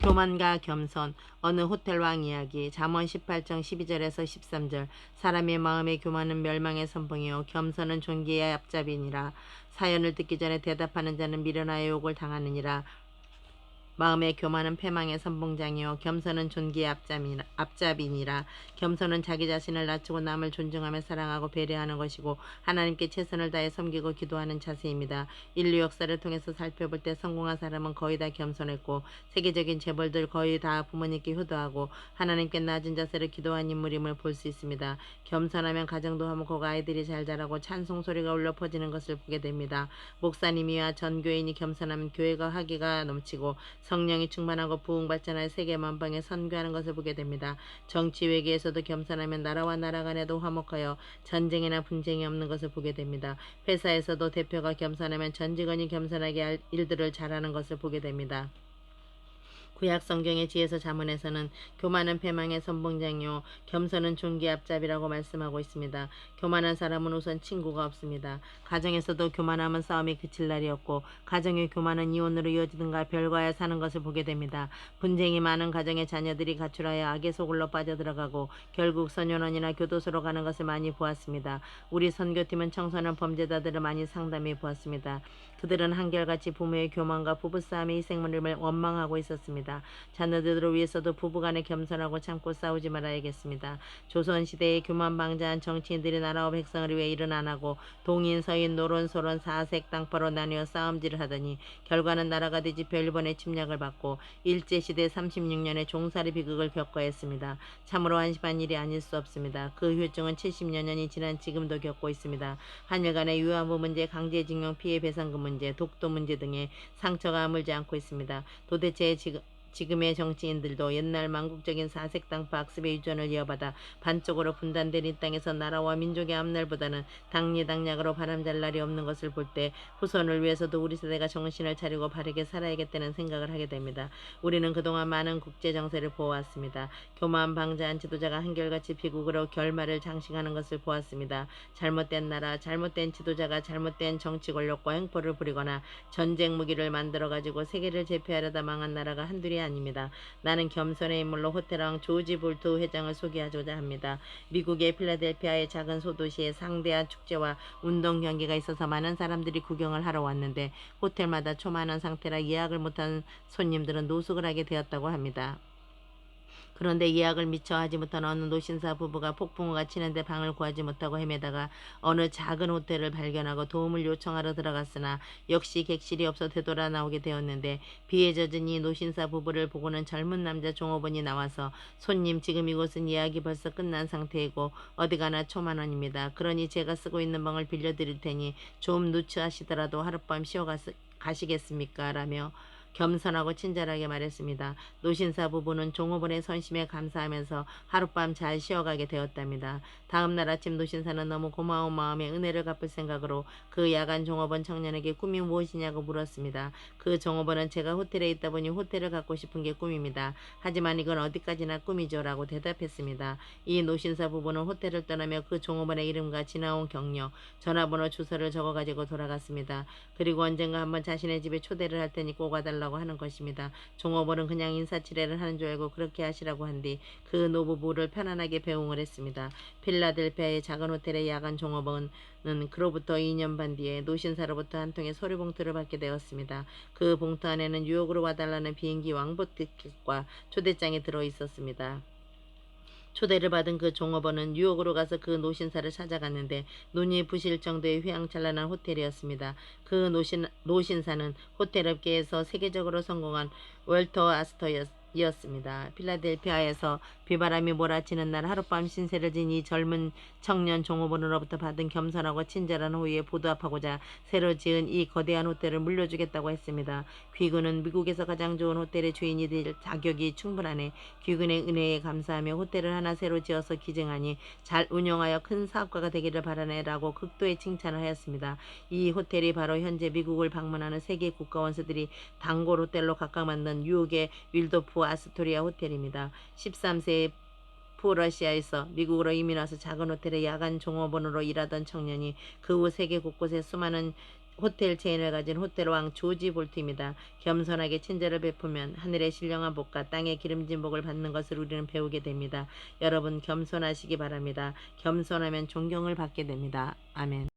교만과 겸손. 어느 호텔왕 이야기. 잠언 18장 12절에서 13절. 사람의 마음의 교만은 멸망의 선봉이요 겸손은 존귀의 앞잡이니라. 사연을 듣기 전에 대답하는 자는 미련하여 욕을 당하느니라. 마음의 교만은 패망의 선봉장이요 겸손은 존귀의 앞잡이니라. 겸손은 자기 자신을 낮추고 남을 존중하며 사랑하고 배려하는 것이고 하나님께 최선을 다해 섬기고 기도하는 자세입니다. 인류 역사를 통해서 살펴볼 때 성공한 사람은 거의 다 겸손했고 세계적인 재벌들 거의 다 부모님께 효도하고 하나님께 낮은 자세로 기도한 인물임을 볼 수 있습니다. 겸손하면 가정도 화목하고 아이들이 잘 자라고 찬송 소리가 울려 퍼지는 것을 보게 됩니다. 목사님이와 전 교인이 겸손하면 교회가 화기가 넘치고 성령이 충만하고 부흥 발전할 세계 만방에 선교하는 것을 보게 됩니다. 정치 외교에서도 겸손하면 나라와 나라 간에도 화목하여 전쟁이나 분쟁이 없는 것을 보게 됩니다. 회사에서도 대표가 겸손하면 전 직원이 겸손하게 할 일들을 잘하는 것을 보게 됩니다. 구약 성경의 지혜서 자문에서는 교만은 패망의 선봉장이요 겸손은 존귀의 앞잡이라고 말씀하고 있습니다. 교만한 사람은 우선 친구가 없습니다. 가정에서도 교만하면 싸움이 그칠 날이 없고 가정의 교만은 이혼으로 이어지든가 별과에 사는 것을 보게 됩니다. 분쟁이 많은 가정의 자녀들이 가출하여 악의 소굴로 빠져들어가고 결국 선연원이나 교도소로 가는 것을 많이 보았습니다. 우리 선교팀은 청소년 범죄자들을 많이 상담해 보았습니다. 그들은 한결같이 부모의 교만과 부부싸움의 희생물을 원망하고 있었습니다. 자녀들을 위해서도 부부간에 겸손하고 참고 싸우지 말아야겠습니다. 조선시대에 교만방자한 정치인들이 나라와 백성을 위해 일은 안 하고 동인, 서인, 노론, 소론, 사색, 당파로 나뉘어 싸움질을 하더니 결과는 나라가 뒤집혀 일본의 침략을 받고 일제시대 36년의 종살이 비극을 겪어야 했습니다. 참으로 한심한 일이 아닐 수 없습니다. 그 후유증은 70여 년이 지난 지금도 겪고 있습니다. 한일 간의 위안부 문제, 강제징용 피해 배상금 문제, 독도 문제 등의 상처가 아물지 않고 있습니다. 도대체 지금의 정치인들도 옛날 망국적인 사색당파 학습의 유전을 이어받아 반쪽으로 분단된 이 땅에서 나라와 민족의 앞날보다는 당리당략으로 바람잘 날이 없는 것을 볼 때 후손을 위해서도 우리 세대가 정신을 차리고 바르게 살아야겠다는 생각을 하게 됩니다. 우리는 그동안 많은 국제 정세를 보아왔습니다. 교만 방자한 지도자가 한결같이 비극으로 결말을 장식하는 것을 보았습니다. 잘못된 나라, 잘못된 지도자가 잘못된 정치 권력과 행포를 부리거나 전쟁 무기를 만들어 가지고 세계를 제패하려다 망한 나라가 한둘이 아닙니다. 나는 겸손의 인물로 호텔왕 조지 볼트 회장을 소개하고자 합니다. 미국의 필라델피아의 작은 소도시에 상대한 축제와 운동 경기가 있어서 많은 사람들이 구경을 하러 왔는데 호텔마다 초만한 상태라 예약을 못한 손님들은 노숙을 하게 되었다고 합니다. 그런데 예약을 미처 하지 못한 어느 노신사 부부가 폭풍우가 치는데 방을 구하지 못하고 헤매다가 어느 작은 호텔을 발견하고 도움을 요청하러 들어갔으나 역시 객실이 없어 되돌아 나오게 되었는데 비에 젖은 이 노신사 부부를 보고는 젊은 남자 종업원이 나와서 손님 지금 이곳은 예약이 벌써 끝난 상태이고 어디 가나 초만원입니다. 그러니 제가 쓰고 있는 방을 빌려드릴 테니 좀 누추하시더라도 하룻밤 쉬어 가시겠습니까? 라며 겸손하고 친절하게 말했습니다. 노신사 부부는 종업원의 선심에 감사하면서 하룻밤 잘 쉬어가게 되었답니다. 다음날 아침 노신사는 너무 고마운 마음에 은혜를 갚을 생각으로 그 야간 종업원 청년에게 꿈이 무엇이냐고 물었습니다. 그 종업원은 제가 호텔에 있다 보니 호텔을 갖고 싶은 게 꿈입니다. 하지만 이건 어디까지나 꿈이죠 라고 대답했습니다. 이 노신사 부부는 호텔을 떠나며 그 종업원의 이름과 지나온 경력, 전화번호, 주소를 적어가지고 돌아갔습니다. 그리고 언젠가 한번 자신의 집에 초대를 할 테니 꼭 와달라고 하는 것입니다. 종업원은 그냥 인사치레를 하는 줄 알고 그렇게 하시라고 한 뒤 그 노부부를 편안하게 배웅을 했습니다. 필라델피아의 작은 호텔의 야간 종업원은 그로부터 2년 반 뒤에 노신사로부터 한 통의 서류 봉투를 받게 되었습니다. 그 봉투 안에는 뉴욕으로 와달라는 비행기 왕복 티켓과 초대장이 들어 있었습니다. 초대를 받은 그 종업원은 뉴욕으로 가서 그 노신사를 찾아갔는데 눈이 부실 정도의 휘황찬란한 호텔이었습니다. 그 노신사는 호텔업계에서 세계적으로 성공한 월터 아스터였습니다. 필라델피아에서 비바람이 몰아치는 날 하룻밤 신세를 진 이 젊은 청년 종업원으로부터 받은 겸손하고 친절한 호의에 보답하고자 새로 지은 이 거대한 호텔을 물려주겠다고 했습니다. 귀군은 미국에서 가장 좋은 호텔의 주인이 될 자격이 충분하네. 귀군의 은혜에 감사하며 호텔을 하나 새로 지어서 기증하니 잘 운영하여 큰 사업가가 되기를 바라네라고 극도의 칭찬을 하였습니다. 이 호텔이 바로 현재 미국을 방문하는 세계 국가 원수들이 단골 호텔로 각각 만든 뉴욕의 윌도프 아스토리아 호텔입니다. 13세의 프러시아에서 미국으로 이민 와서 작은 호텔의 야간 종업원으로 일하던 청년이 그 후 세계 곳곳에 수많은 호텔 체인을 가진 호텔왕 조지 볼트입니다. 겸손하게 친절을 베푸면 하늘의 신령한 복과 땅의 기름진 복을 받는 것을 우리는 배우게 됩니다. 여러분 겸손하시기 바랍니다. 겸손하면 존경을 받게 됩니다. 아멘.